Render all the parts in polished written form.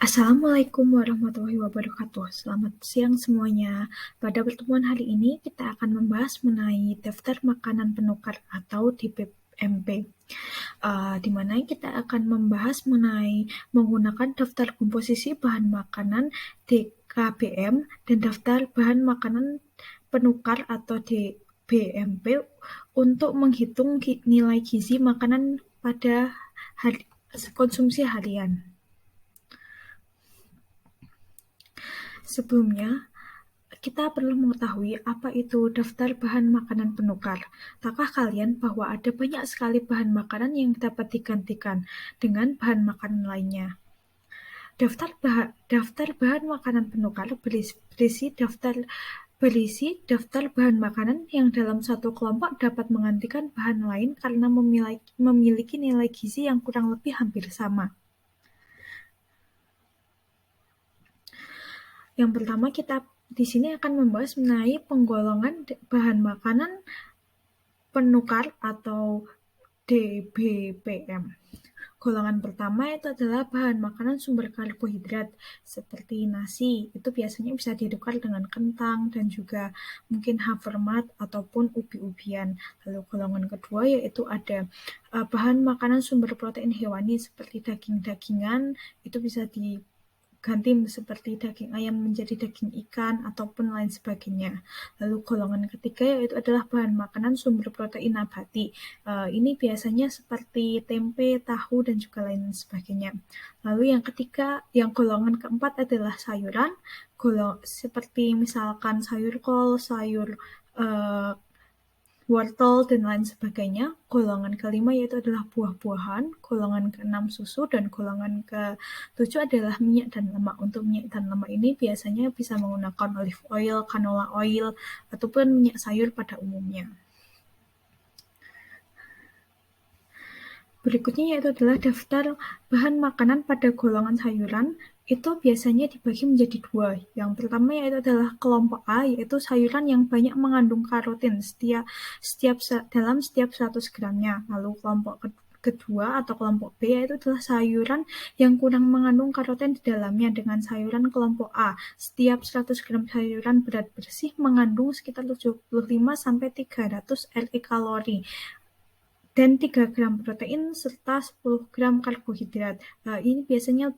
Assalamualaikum warahmatullahi wabarakatuh. Selamat siang semuanya. Pada pertemuan hari ini kita akan membahas mengenai daftar makanan penukar atau DPMP, di mana kita akan membahas mengenai menggunakan daftar komposisi bahan makanan DKBM dan daftar bahan makanan penukar atau DBMP untuk menghitung nilai gizi makanan pada konsumsi harian. Sebelumnya, kita perlu mengetahui apa itu daftar bahan makanan penukar. Tahukah kalian bahwa ada banyak sekali bahan makanan yang dapat digantikan dengan bahan makanan lainnya? Daftar bahan makanan penukar berisi daftar bahan makanan yang dalam satu kelompok dapat menggantikan bahan lain karena memiliki nilai gizi yang kurang lebih hampir sama. Yang pertama, kita di sini akan membahas mengenai penggolongan bahan makanan penukar atau DBPM. Golongan pertama itu adalah bahan makanan sumber karbohidrat seperti nasi. Itu biasanya bisa ditukar dengan kentang dan juga mungkin havermat ataupun ubi-ubian. Lalu golongan kedua yaitu ada bahan makanan sumber protein hewani seperti daging-dagingan. Itu bisa diganti seperti daging ayam menjadi daging ikan ataupun lain sebagainya. Lalu golongan ketiga yaitu adalah bahan makanan sumber protein nabati. Ini biasanya seperti tempe, tahu, dan juga lain sebagainya. Lalu yang golongan keempat adalah sayuran, seperti misalkan sayur kol, sayur wortel, dan lain sebagainya. Golongan kelima yaitu adalah buah-buahan, golongan keenam susu, dan golongan ketujuh adalah minyak dan lemak. Untuk minyak dan lemak ini biasanya bisa menggunakan olive oil, canola oil, ataupun minyak sayur pada umumnya. Berikutnya yaitu adalah daftar bahan makanan pada golongan sayuran. Itu biasanya dibagi menjadi dua. Yang pertama yaitu adalah kelompok A, yaitu sayuran yang banyak mengandung karotin dalam setiap 100 gramnya. Lalu kelompok kedua atau kelompok B yaitu adalah sayuran yang kurang mengandung karotin di dalamnya dengan sayuran kelompok A. Setiap 100 gram sayuran berat bersih mengandung sekitar 75-300 RI kalori dan 3 gram protein serta 10 gram karbohidrat. Ini biasanya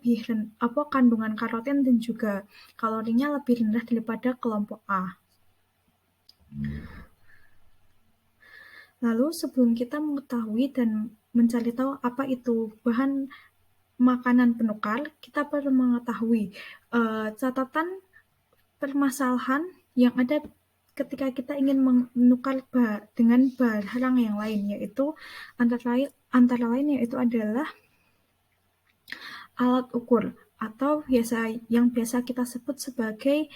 kandungan karotin dan juga kalorinya lebih rendah daripada kelompok A. Lalu sebelum kita mengetahui dan mencari tahu apa itu bahan makanan penukar, kita perlu mengetahui catatan permasalahan yang ada ketika kita ingin menukar dengan barang yang lain, yaitu antara lain yaitu adalah alat ukur atau yang biasa kita sebut sebagai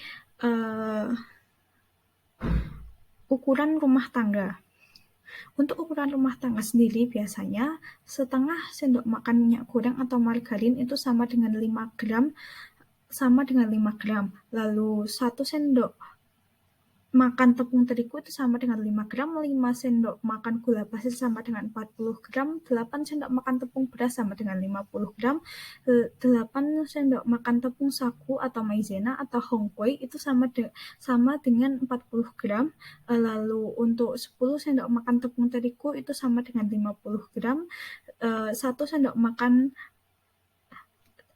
ukuran rumah tangga. Untuk ukuran rumah tangga sendiri biasanya setengah sendok makan minyak goreng atau margarin itu sama dengan 5 gram. Lalu 1 sendok makan tepung terigu itu sama dengan 5 gram, 5 sendok makan gula pasir sama dengan 40 gram, 8 sendok makan tepung beras sama dengan 50 gram, 8 sendok makan tepung sagu atau maizena atau hongkoi itu sama dengan 40 gram, lalu untuk 10 sendok makan tepung terigu itu sama dengan 50 gram, 1 sendok makan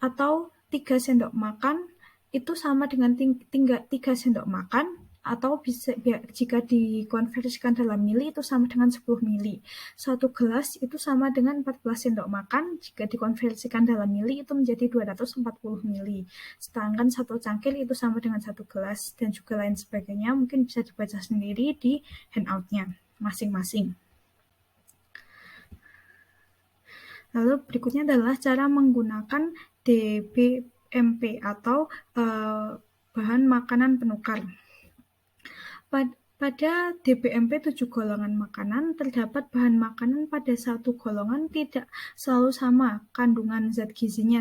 atau 3 sendok makan itu sama dengan 3 sendok makan, atau jika dikonversikan dalam mili itu sama dengan 10 mili. 1 gelas itu sama dengan 14 sendok makan, jika dikonversikan dalam mili itu menjadi 240 mili. Sedangkan 1 cangkir itu sama dengan 1 gelas, dan juga lain sebagainya. Mungkin bisa dibaca sendiri di handout-nya masing-masing. Lalu berikutnya adalah cara menggunakan DBMP atau bahan makanan penukar. Pada DBMP 7 golongan makanan, terdapat bahan makanan pada satu golongan tidak selalu sama kandungan zat gizinya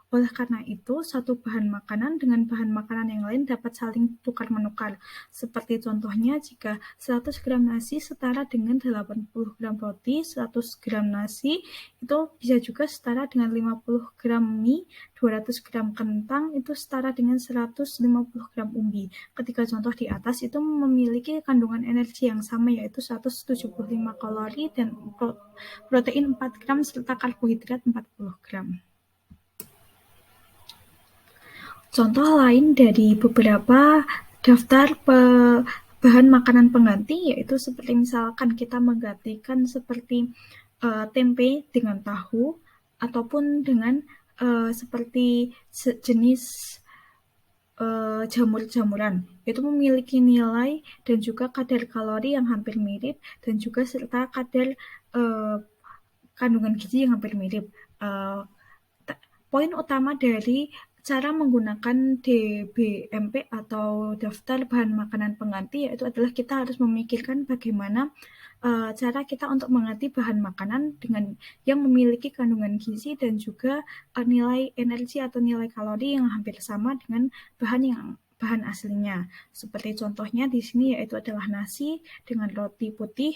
Oleh karena itu, satu bahan makanan dengan bahan makanan yang lain dapat saling tukar-menukar. Seperti contohnya, jika 100 gram nasi setara dengan 80 gram roti, 100 gram nasi itu bisa juga setara dengan 50 gram mie, 200 gram kentang itu setara dengan 150 gram umbi. Ketiga contoh di atas itu memiliki kandungan energi yang sama, yaitu 175 kalori dan protein 4 gram serta karbohidrat 40 gram. Contoh lain dari beberapa daftar bahan makanan pengganti yaitu seperti misalkan kita menggantikan seperti tempe dengan tahu ataupun dengan seperti jenis jamur-jamuran. Itu memiliki nilai dan juga kadar kalori yang hampir mirip dan juga serta kadar kandungan gizi yang hampir mirip. Poin utama dari cara menggunakan DBMP atau daftar bahan makanan pengganti yaitu adalah kita harus memikirkan bagaimana cara kita untuk mengganti bahan makanan dengan yang memiliki kandungan gizi dan juga nilai energi atau nilai kalori yang hampir sama dengan bahan aslinya. Seperti contohnya di sini yaitu adalah nasi dengan roti putih,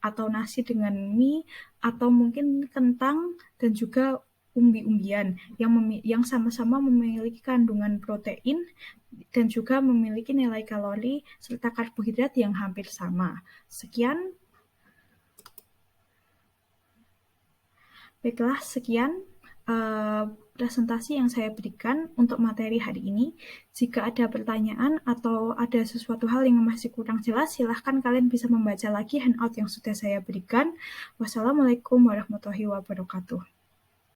atau nasi dengan mie, atau mungkin kentang dan juga umbi-umbian yang sama-sama memiliki kandungan protein dan juga memiliki nilai kalori serta karbohidrat yang hampir sama. Sekian. Baiklah, sekian presentasi yang saya berikan untuk materi hari ini. Jika ada pertanyaan atau ada sesuatu hal yang masih kurang jelas, silahkan kalian bisa membaca lagi handout yang sudah saya berikan. Wassalamualaikum warahmatullahi wabarakatuh.